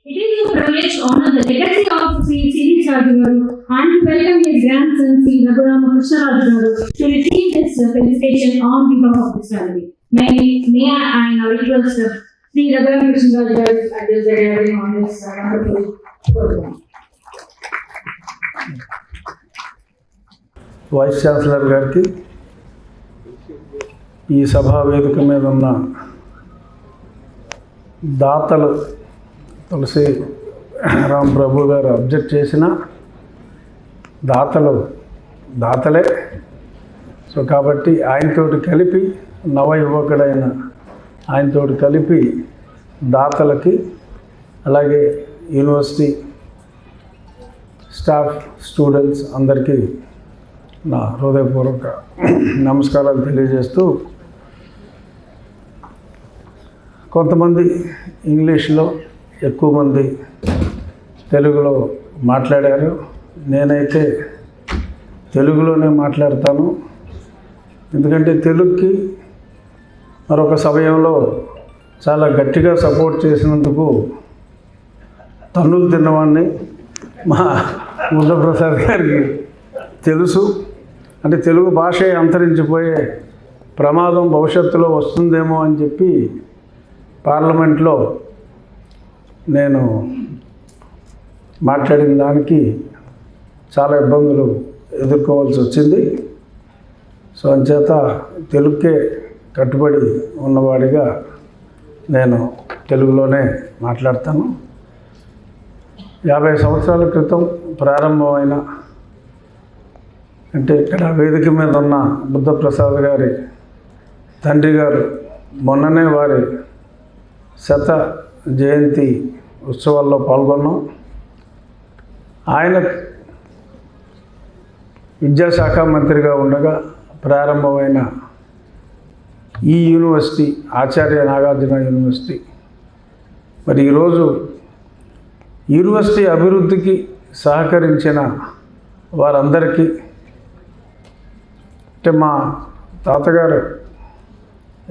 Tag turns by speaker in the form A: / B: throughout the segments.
A: It is a privilege to honor the legacy of Sri Siddhi Raju Garu and to welcome his grandson Sri Raghuram Krishna Raju Garu to receive this felicitation on behalf of his family. May I now request Sri Raghuram Krishna Raju Garu to address the gathering on this wonderful program.
B: Vice chancellor గారికి, ఈ సభా వేదిక మీద ఉన్న దాతలు తులసి రామ్ ప్రభు గారు object చేసిన దాతలే. So కాబట్టి ఆయనతోటి కలిపి నవ యువకుడైన ఆయనతోటి కలిపి దాతలకి, అలాగే యూనివర్సిటీ స్టాఫ్, స్టూడెంట్స్ అందరికీ నా హృదయపూర్వక నమస్కారాలు తెలియజేస్తూ, కొంతమంది ఇంగ్లీష్లో, ఎక్కువ మంది తెలుగులో మాట్లాడారు. నేనైతే తెలుగులోనే మాట్లాడతాను. ఎందుకంటే తెలుగుకి మరొక సమయంలో చాలా గట్టిగా సపోర్ట్ చేసినందుకు తన్నులు తిన్నవాడిని మా బుద్ధప్రసాద్ గారికి తెలుసు. అంటే తెలుగు భాష అంతరించిపోయే ప్రమాదం భవిష్యత్తులో వస్తుందేమో అని చెప్పి పార్లమెంట్లో నేను మాట్లాడిన దానికి చాలా ఇబ్బందులు ఎదుర్కోవాల్సి వచ్చింది. సో అంచేత తెలుగుకే కట్టుబడి ఉన్నవాడిగా నేను తెలుగులోనే మాట్లాడతాను. 50 సంవత్సరాల క్రితం ప్రారంభమైన, అంటే ఇక్కడ వేదిక మీద ఉన్న బుద్ధప్రసాద్ గారి తండ్రి గారు మొన్ననే వారి శత జయంతి ఉత్సవాల్లో పాల్గొన్నాం. ఆయన విద్యాశాఖ మంత్రిగా ఉండగా ప్రారంభమైన ఈ యూనివర్సిటీ ఆచార్య నాగార్జున యూనివర్సిటీ, మరి ఈరోజు యూనివర్సిటీ అభివృద్ధికి సహకరించిన వారందరికీ, అంటే మా తాతగారు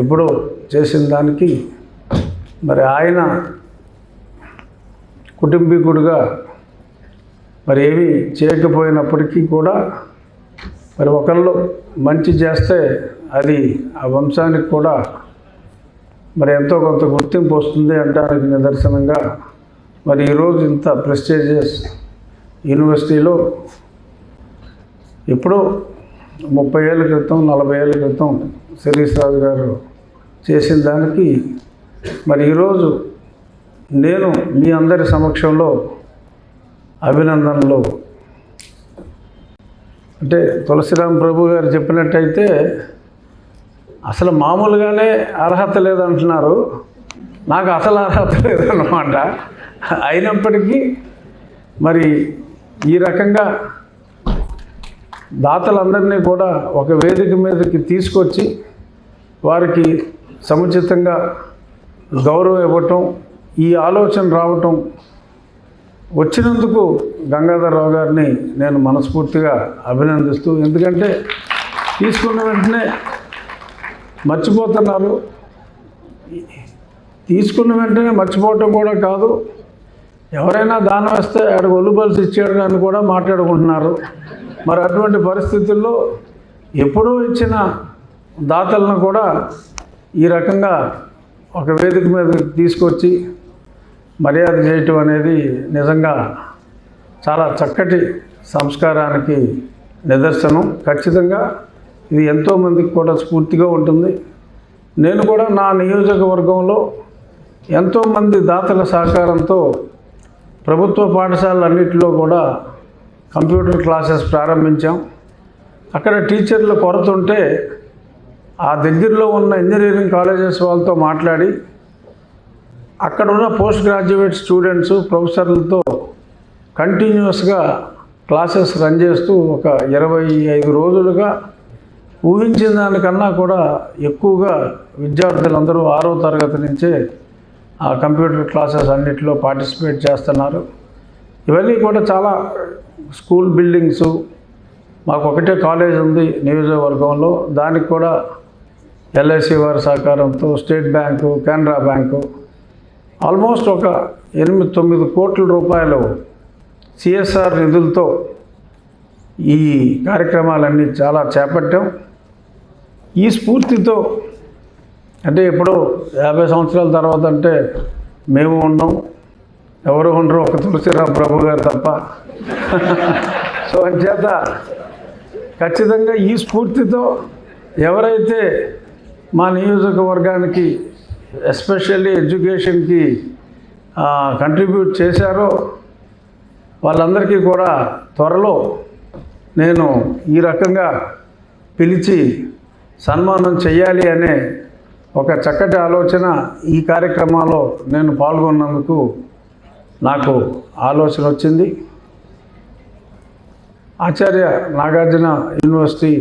B: ఎప్పుడో చేసిన దానికి మరి ఆయన కుటుంబీకుడుగా మరి ఏమీ చేయకపోయినప్పటికీ కూడా మరి ఒకళ్ళు మంచి చేస్తే అది ఆ వంశానికి కూడా మరి ఎంతో కొంత గుర్తింపు వస్తుంది అనడానికి నిదర్శనంగా మరి ఈరోజు ఇంత ప్రెస్టీజియస్ యూనివర్సిటీలో ఎప్పుడో 30 ఏళ్ళ క్రితం, 40 ఏళ్ళ క్రితం శిరీష్ రాజు గారు చేసిన దానికి మరి ఈరోజు నేను మీ అందరి సమక్షంలో అభినందనలు. అంటే తులసిరామ్ ప్రభు గారు చెప్పినట్టయితే అసలు మామూలుగానే అర్హత లేదంటున్నారు. నాకు అసలు అర్హత లేదన్నమాట. అయినప్పటికీ మరి ఈ రకంగా దాతలందరినీ కూడా ఒక వేదిక మీదకి తీసుకొచ్చి వారికి సముచితంగా గౌరవం ఇవ్వటం, ఈ ఆలోచన రావటం వచ్చినందుకు గంగాధరరావు గారిని నేను మనస్ఫూర్తిగా అభినందిస్తూ, ఎందుకంటే తీసుకున్న వెంటనే మర్చిపోతున్నారు. తీసుకున్న వెంటనే మర్చిపోవటం కూడా కాదు, ఎవరైనా దానం వేస్తే ఆడ ఒలుబల్సి ఇచ్చాడు అని కూడా మాట్లాడుకుంటున్నారు. మరి అటువంటి పరిస్థితుల్లో ఎప్పుడూ ఇచ్చిన దాతలను కూడా ఈ రకంగా ఒక వేదిక మీద తీసుకొచ్చి మర్యాద చేయటం అనేది నిజంగా చాలా చక్కటి సంస్కారానికి నిదర్శనం. ఖచ్చితంగా ఇది ఎంతోమందికి కూడా స్ఫూర్తిగా ఉంటుంది. నేను కూడా నా నియోజకవర్గంలో ఎంతోమంది దాతల సహకారంతో ప్రభుత్వ పాఠశాలన్నింటిలో కూడా కంప్యూటర్ క్లాసెస్ ప్రారంభించాం. అక్కడ టీచర్ల కొరత ఉంటే ఆ దగ్గరలో ఉన్న ఇంజనీరింగ్ కాలేజెస్ వాళ్ళతో మాట్లాడి అక్కడ ఉన్న పోస్ట్ గ్రాడ్యుయేట్ స్టూడెంట్స్, ప్రొఫెసర్లతో కంటిన్యూస్గా క్లాసెస్ రన్ చేస్తూ ఒక 25 రోజులుగా ఊహించిన దానికన్నా కూడా ఎక్కువగా విద్యార్థులందరూ 6వ తరగతి నుంచే ఆ కంప్యూటర్ క్లాసెస్ అన్నిటిలో పార్టిసిపేట్ చేస్తున్నారు. ఇవన్నీ కూడా చాలా స్కూల్ బిల్డింగ్స్, మాకు ఒకటే కాలేజ్ ఉంది నియోజకవర్గంలో, దానికి కూడా ఎల్ఐసి వారి సహకారంతో, state bank, Canara bank almost ఒక 8-9 కోట్ల రూపాయలు సిఎస్ఆర్ నిధులతో ఈ కార్యక్రమాలన్నీ చాలా చేపట్టాం. ఈ స్ఫూర్తితో అంటే ఎప్పుడో 50 సంవత్సరాల తర్వాత అంటే మేము ఉన్నాం, ఎవరు ఉండరు, ఒక తులసిరామ్ ప్రభు గారు తప్ప. సో అంచేత ఖచ్చితంగా ఈ స్ఫూర్తితో ఎవరైతే మా నియోజకవర్గానికి ఎస్పెషల్లీ ఎడ్యుకేషన్కి కంట్రిబ్యూట్ చేశారో వాళ్ళందరికీ కూడా త్వరలో నేను ఈ రకంగా పిలిచి సన్మానం చేయాలి అనే ఒక చక్కటి ఆలోచన ఈ కార్యక్రమంలో నేను పాల్గొన్నందుకు నాకు ఆలోచన వచ్చింది. ఆచార్య నాగార్జున యూనివర్సిటీ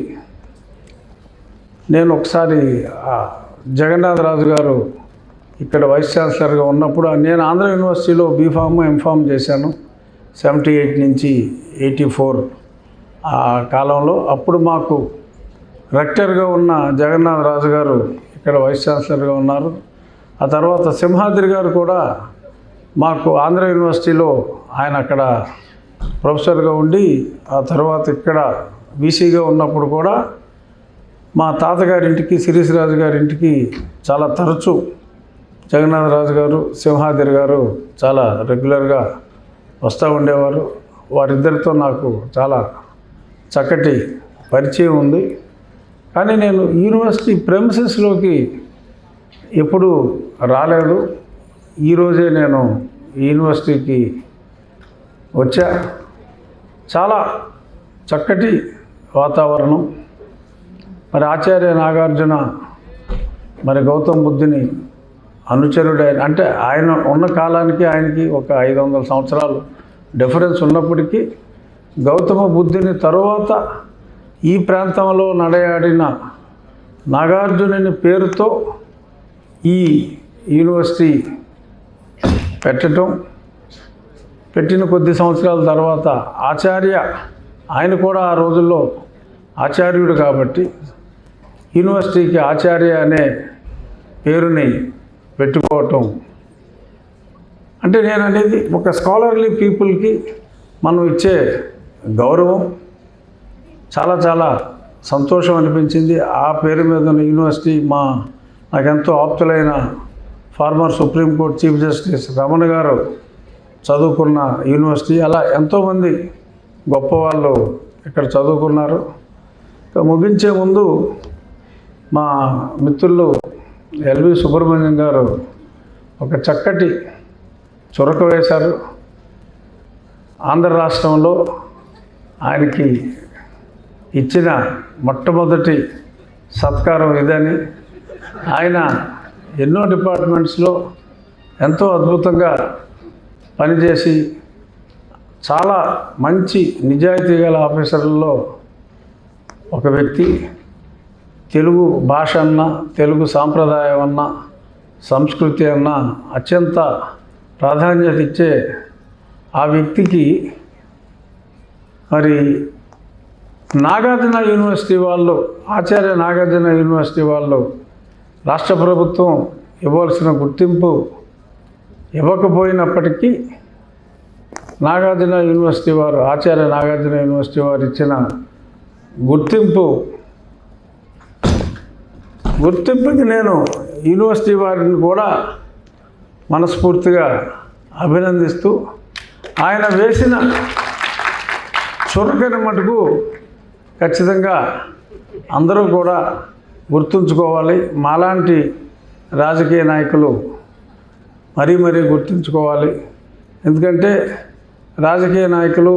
B: నేను ఒకసారి జగన్నాథరాజు గారు ఇక్కడ వైస్ ఛాన్సలర్గా ఉన్నప్పుడు నేను ఆంధ్ర యూనివర్సిటీలో బీఫామ్ ఎంఫామ్ చేశాను 78 నుంచి 84 ఆ కాలంలో. అప్పుడు మాకు రెక్టర్గా ఉన్న జగన్నాథరాజు గారు ఇక్కడ వైస్ ఛాన్సలర్గా ఉన్నారు. ఆ తర్వాత సింహాద్రి గారు కూడా మాకు ఆంధ్ర యూనివర్సిటీలో ఆయన అక్కడ ప్రొఫెసర్గా ఉండి ఆ తర్వాత ఇక్కడ వీసీగా ఉన్నప్పుడు కూడా మా తాతగారింటికి శిరీషరాజు గారింటికి చాలా తరచూ జగన్నాథరాజు గారు సింహాద్రి గారు చాలా రెగ్యులర్గా వస్తూ ఉండేవారు. వారిద్దరితో నాకు చాలా చక్కటి పరిచయం ఉంది. కానీ నేను యూనివర్సిటీ ప్రెమిసెస్లోకి ఎప్పుడు రాలేదు. ఈరోజే నేను యూనివర్సిటీకి వచ్చా. చాలా చక్కటి వాతావరణం. మరి ఆచార్య నాగార్జున మరి గౌతమ్ బుద్ధుని అనుచరుడైన అంటే ఆయన ఉన్న కాలానికి ఆయనకి ఒక 500 సంవత్సరాలు డిఫరెన్స్ ఉన్నప్పటికీ గౌతమ బుద్ధుని తరువాత ఈ ప్రాంతంలో నడయాడిన నాగార్జునుని పేరుతో ఈ యూనివర్సిటీ పెట్టిన కొద్ది సంవత్సరాల తర్వాత ఆయన కూడా ఆ రోజుల్లో ఆచార్యుడు కాబట్టి యూనివర్సిటీకి ఆచార్య అనే పేరుని పెట్టుకోవటం అంటే నేను అనేది ఒక స్కాలర్లీ పీపుల్కి మనం ఇచ్చే గౌరవం. చాలా చాలా సంతోషం అనిపించింది. ఆ పేరు మీద ఉన్న యూనివర్సిటీ నాకెంతో ఆప్తులైన former supreme court chief justice Ramana garu చదువుకున్న యూనివర్సిటీ. అలా ఎంతోమంది గొప్పవాళ్ళు ఇక్కడ చదువుకున్నారు. ముగించే ముందు మా మిత్రులు ఎల్వి సుబ్రహ్మణ్యం గారు ఒక చక్కటి చురక వేశారు. ఆంధ్ర రాష్ట్రంలో ఆయనకి ఇచ్చిన మొట్టమొదటి సత్కారం ఇదని. ఆయన ఎన్నో డిపార్ట్మెంట్స్లో ఎంతో అద్భుతంగా పనిచేసి చాలా మంచి నిజాయితీ గల ఆఫీసర్లలో ఒక వ్యక్తి. తెలుగు భాష అన్నా, తెలుగు సాంప్రదాయం అన్నా, సంస్కృతి అన్నా అత్యంత ప్రాధాన్యత ఇచ్చే ఆ వ్యక్తికి మరి నాగార్జున యూనివర్సిటీ వాళ్ళు, ఆచార్య నాగార్జున యూనివర్సిటీ వాళ్ళు రాష్ట్ర ప్రభుత్వం ఇవ్వాల్సిన గుర్తింపు ఇవ్వకపోయినప్పటికీ నాగార్జున యూనివర్సిటీ వారు, ఆచార్య నాగార్జున యూనివర్సిటీ వారు ఇచ్చిన గుర్తింపుకి నేను యూనివర్సిటీ వారిని కూడా మనస్ఫూర్తిగా అభినందిస్తూ ఆయన వేసిన చురకని మటుకు ఖచ్చితంగా అందరూ కూడా గుర్తుంచుకోవాలి. మాలాంటి రాజకీయ నాయకులు మరీ గుర్తుంచుకోవాలి. ఎందుకంటే రాజకీయ నాయకులు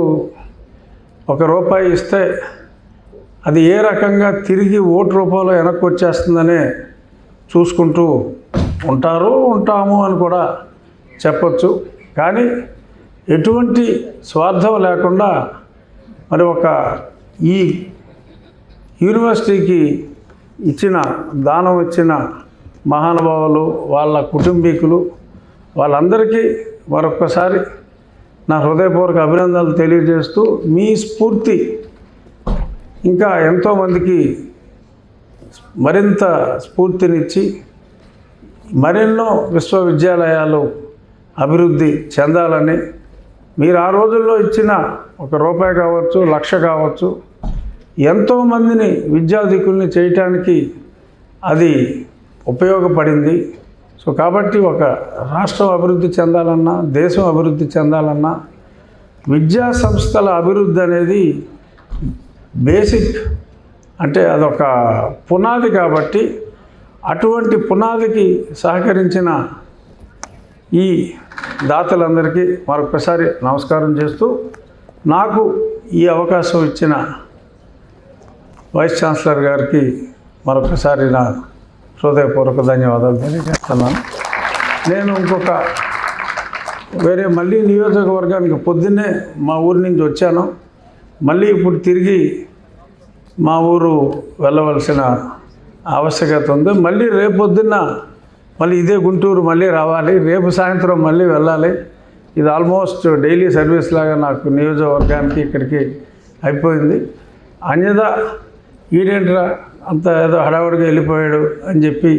B: ₹1 ఇస్తే అది ఏ రకంగా తిరిగి ఓటు రూపంలో వెనక్కి వచ్చేస్తుందనే చూసుకుంటూ ఉంటాము అని కూడా చెప్పచ్చు. కానీ ఎటువంటి స్వార్థం లేకుండా మరి ఈ యూనివర్సిటీకి దానం ఇచ్చిన మహానుభావులు, వాళ్ళ కుటుంబీకులు, వాళ్ళందరికీ మరొక్కసారి నా హృదయపూర్వక అభినందనలు తెలియజేస్తూ మీ స్ఫూర్తి ఇంకా ఎంతోమందికి మరింత స్ఫూర్తినిచ్చి మరెన్నో విశ్వవిద్యాలయాలు అభివృద్ధి చెందాలని, మీరు ఆ రోజుల్లో ఇచ్చిన ₹1 కావచ్చు, 1,00,000 కావచ్చు, ఎంతోమందిని విద్యాధికుల్ని చేయటానికి అది ఉపయోగపడింది. సో కాబట్టి ఒక రాష్ట్రం అభివృద్ధి చెందాలన్నా, దేశం అభివృద్ధి చెందాలన్నా విద్యా సంస్థల అభివృద్ధి అనేది బేసిక్, అంటే అదొక పునాది. కాబట్టి అటువంటి పునాదికి సహకరించిన ఈ దాతలందరికీ మరొకసారి నమస్కారం చేస్తూ, నాకు ఈ అవకాశం ఇచ్చిన వైస్ ఛాన్సలర్ గారికి మరొకసారి నా హృదయపూర్వక ధన్యవాదాలు తెలియజేస్తున్నాను. నేను వేరే మళ్ళీ నియోజకవర్గానికి పొద్దున్నే మా ఊరి నుంచి వచ్చాను. మళ్ళీ ఇప్పుడు తిరిగి మా ఊరు వెళ్ళవలసిన ఆవశ్యకత ఉంది. మళ్ళీ రేపొద్దున్న మళ్ళీ ఇదే గుంటూరు మళ్ళీ రావాలి, రేపు సాయంత్రం మళ్ళీ వెళ్ళాలి. ఇది ఆల్మోస్ట్ డైలీ సర్వీస్ లాగా నాకు నియోజకవర్గానికి ఇక్కడికి అయిపోయింది. అన్యదా ఈడేంట్రా అంత ఏదో హడావుడిగా వెళ్ళిపోయాడు అని చెప్పి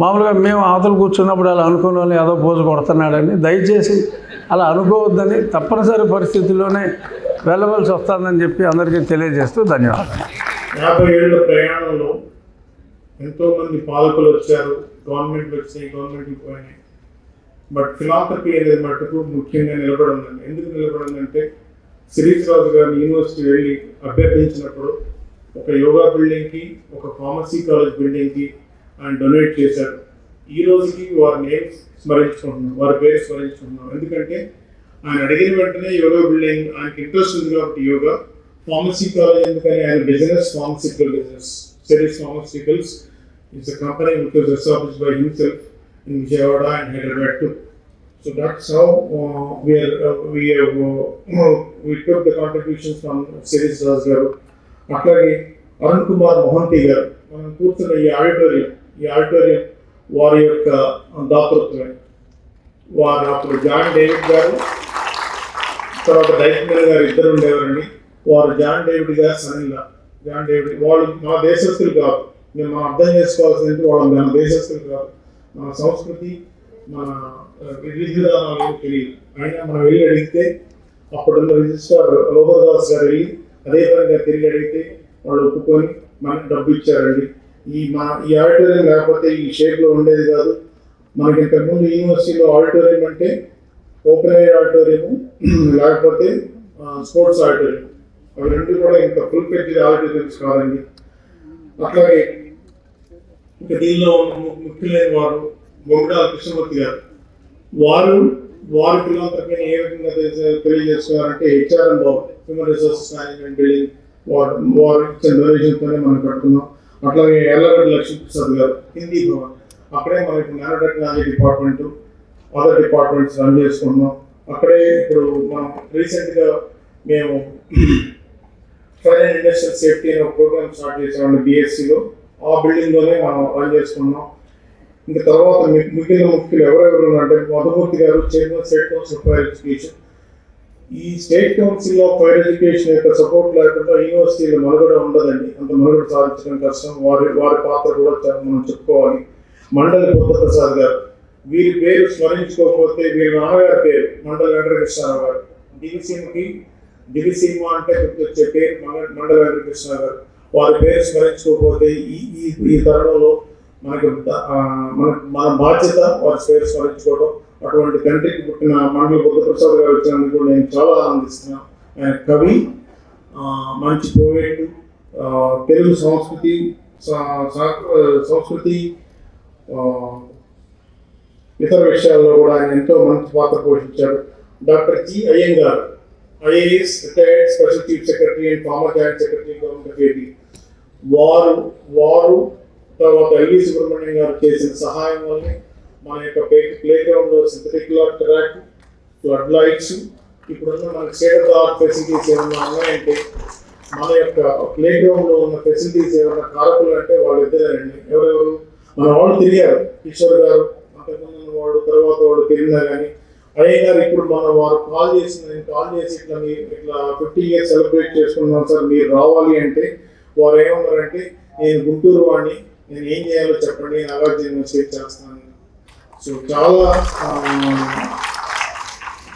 B: మామూలుగా మేము అవతలు కూర్చున్నప్పుడు అలా అనుకున్న వాళ్ళు ఏదో పోజు కొడుతున్నాడని, దయచేసి అలా అనుకోవద్దని, తప్పనిసరి పరిస్థితుల్లోనే వెళ్ళవలసి వస్తుందని చెప్పి అందరికీ తెలియజేస్తూ ధన్యవాదాలు.
C: 50 ఏళ్ల ప్రయాణంలో ఎంతోమంది పాలకులు వచ్చారు, గవర్నమెంట్లు వచ్చాయి, గవర్నమెంట్లు పోయినాయి. బట్ ఫిలాంథ్రపీ అనేది మటుకు ముఖ్యంగా నిలబడిందండి. ఎందుకు నిలబడిందంటే, శిరీష్ రాజు గారిని యూనివర్సిటీ వెళ్ళి అభ్యర్థించినప్పుడు ఒక యోగా బిల్డింగ్కి, ఒక ఫార్మసీ కాలేజ్ బిల్డింగ్కి ఆయన డొనేట్ చేశారు. ఈ రోజుకి వారి నేమ్ స్మరించుకుంటున్నాం, వారి పేరు స్మరించుకుంటున్నాం. ఎందుకంటే ఆయన అడిగిన వెంటనే యోగా బిల్డింగ్ ఆయనకి ఇంట్రెస్ట్ ఉంది కాబట్టి యోగా, ఫార్మసీ కాలేజ్ ఎందుకని ఆయన business, pharmaceutical business. Seris Pharmaceuticals is a company which was established by himself in Vijayawada and Hyderabad too. So that's how we took the contributions from Seris Raj garu. అట్లాగే అరుణ్ కుమార్ మోహంతి గారు, మనం కూర్చున్న ఈ auditorium వారి యొక్క దాతృత్వమే. వారు అప్పుడు జాన్ డేవిడ్ గారు, తర్వాత డైరెక్టర్ గారు ఇద్దరు ఉండేవారండి. వారు జాన్ డేవిడ్ గారు, సనిల్లా జాన్ డేవిడ్. వాళ్ళు మన దేశస్తులు కాదు, మేము మనం అర్థం చేసుకోవాల్సింది వాళ్ళు మన దేశస్తులు కాదు. మన సంస్కృతి, మన విధి విధానాలు ఏమి తెలియదు. అయినా మనం వెళ్ళి అడిగితే అప్పుడున్న రిజిస్ట్రార్ లోహదాస్ గారు వెళ్ళి అదే పనిగా తిరిగి అడిగితే వాళ్ళు ఒప్పుకొని మనకి డబ్బు ఇచ్చారండి. ఈ ఆడిటోరియం లేకపోతే ఈ షేప్లో ఉండేది కాదు. మనకి ఇంతకుముందు యూనివర్సిటీలో ఆడిటోరియం అంటే ఓపెన్ ఎయిర్ ఆడిటోరియం, లేకపోతే స్పోర్ట్స్ ఆడిటోరియం, అవి రెండు కూడా ఇంత ఫుల్ ఫ్లెడ్జ్డ్ ఆడిటోరియంస్ కాదండి. అట్లాగే ఇంకా దీనిలో ముఖ్యమైన వారు బొమ్మడాల కృష్ణమూర్తి గారు. వారి ఫిలాంథ్రపీని ఏ విధంగా తెలియజేస్తున్నారంటే, HRM Bhavan, human resources management building, వారు ఇచ్చిన డొనేషన్తోనే మనం కట్టుకున్నాం. అట్లాగే ఎర్లగడ్డ లక్ష్మీప్రసాద్ గారు, హిందీ భవన్, అక్కడే మనకి nano technology department, other departments run చేసుకుంటున్నాం. అక్కడే ఇప్పుడు మనం రీసెంట్గా మేము ఫైర్ అండ్ ఇండస్ట్రియల్ సేఫ్టీ అనే ఒక ప్రోగ్రామ్ స్టార్ట్ చేసామండి బిఎస్సిలో. ఆ బిల్డింగ్లోనే మనం రన్ చేసుకున్నాం. ఇంకా తర్వాత మిగిలిన ముఖ్యులు ఎవరెవరు అంటే, Madhumurthy garu, chairman state council fire education. ఈ state council of fire education యొక్క సపోర్ట్ లేకుండా యూనివర్సిటీలో మనుగడ ఉండదండి. అంత మనుగడ సాధించడం కష్టం. వారి పాత్ర కూడా మనం చెప్పుకోవాలి. మండలి బుద్ధప్రసాద్ గారు, వీరి పేరు స్మరించుకోకపోతే, వీరి నాన్నగారి పేరు మండలి వెంకటకృష్ణారావు గారు. దివిసీమ అంటే గుర్తొచ్చే పేరు మండలి వెంకటకృష్ణారావు గారు. వారి పేరు స్మరించుకోకపోతే ఈ తరుణంలో మన బాధ్యత వారి పేరు స్మరించుకోవడం. అటువంటి తండ్రికి పుట్టిన మండలి బుద్ధప్రసాద్ గారు వచ్చినందుకు కూడా నేను చాలా ఆనందిస్తున్నాను. ఆయన కవి, మంచి పోయేట్, తెలుగు సంస్కృతి ఇతర విషయాల్లో కూడా ఆయన ఎంతో మంచి పాత్ర పోషించారు. Doctor G Iyengar, IAS, retired special chief secretary and former joint secretary government of AP. వారు తర్వాత ఎల్వి సుబ్రహ్మణ్యం గారు చేసిన సహాయం వల్లనే మన యొక్క ప్లే గ్రౌండ్లో సింథటిక్ ట్రాక్, ఫ్లడ్ లైట్స్, ఇప్పుడున్న మన state of the art facilities ఏమన్నా ఉన్నాయంటే, మన యొక్క ప్లే గ్రౌండ్లో ఉన్న ఫెసిలిటీస్ ఏమన్నా కారకులు అంటే వాళ్ళిద్దరేనండి. ఎవరెవరు మన వాళ్ళు తిరిగారు, కిషోర్ గారు అంతకుముందు వాడు, తర్వాత వాడు తిరిగినా కానీ అయ్య గారు ఇప్పుడు వారు కాల్ చేసి ఇట్లా 50 years సెలబ్రేట్ చేసుకున్నాం సార్, మీరు రావాలి అంటే వారు ఏమన్నారంటే, నేను గుంటూరు వాడిని, నేను ఏం చేయాలో చెప్పండి, నాగార్జున యూనివర్సిటీ చేస్తాను. సో చాలా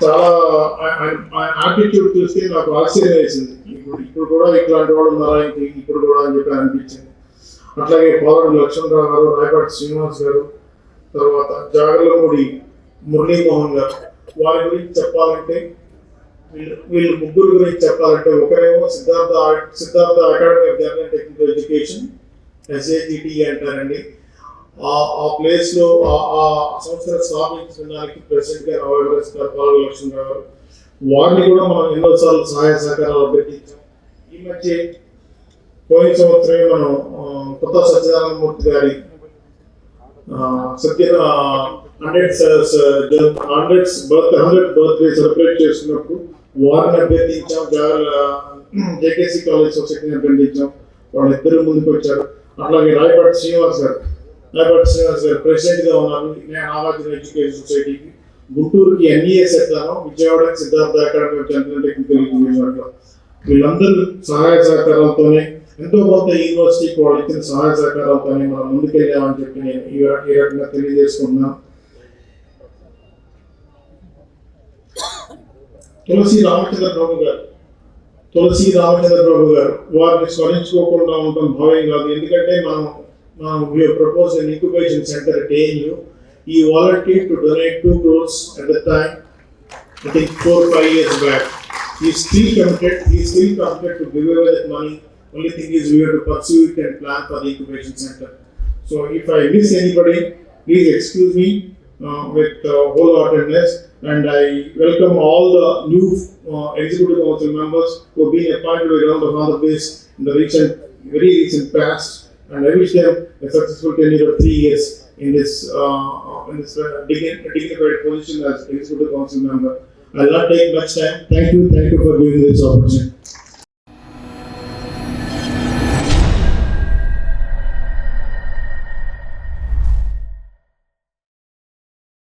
C: చాలా యాటిట్యూడ్ చూస్తే నాకు ఆశ్చర్యం వేసింది. ఇప్పుడు కూడా ఇట్లాంటి వాళ్ళు ఉన్నారా ఇప్పుడు కూడా అని చెప్పి అనిపించింది. అట్లాగే పోలవరం లక్ష్మణరావు గారు, రాయపాటి శ్రీనివాస్ గారు, తర్వాత జాగర్లమూడి మురళీమోహన్ గారు, వారి గురించి చెప్పాలంటే వీళ్ళు ముగ్గురు గురించి చెప్పాలంటే ఒకరేమో Siddhartha academy of general and technical education SAGT అంటారండి. ఆ ప్లేస్ లో ఆ సంస్థ స్థాపించడానికి ప్రెసిడెంట్ గారు పోలవరం లక్ష్మణరావు గారు, వారిని కూడా మనం ఎన్నోసార్లు సహాయ సహకారాలు అభ్యర్థించాం. ఈ మధ్య పోయిన సంవత్సరమే మనం కొత్త సత్యనారాయణమూర్తి గారి 100th బర్త్డే సెలబ్రేట్ చేస్తున్నప్పుడు వారిని అభ్యర్థించాం. JKC కాలేజ్ సొసైటీని అభ్యర్థించాం. వాళ్ళిద్దరూ ముందుకు వచ్చారు. అట్లాగే రాయపాటి శ్రీనివాస్ గారు ప్రెసిడెంట్ గా ఉన్నారు నాగార్జున ఎడ్యుకేషన్ సొసైటీకి. గుంటూరుకి NES ఎట్లానో విజయవాడకి Siddhartha academy of general and technical education. వీళ్ళందరూ సహాయ సహకారాలతోనే ఎంతో కొంత యూనివర్సిటీకి వాళ్ళు ఇచ్చిన సహాయ సహకారాలతోనే మనం ముందుకెళ్ళామని చెప్పి నేను ఈ రకంగా తెలియజేసుకుంటున్నాను. తులసి రామచంద్ర ప్రభు గారు వారిని స్మరించుకోకుండా ఉండడం భావ్యం కాదు. ఎందుకంటే మనం propose an incubation center at ANU. He volunteered to donate 2 crores at the time, I think 4-5 years back. He is still committed to give away that money. Only thing is we have to pursue it and plan for the incubation center. So if I miss anybody, please excuse me with wholeheartedness, and I welcome all the new executive council members who have been appointed around the Andhra Pradesh in the very recent past, and I wish them a successful tenure of 3 years in this dignified position as executive council member. I will not take much time. Thank you for giving this opportunity.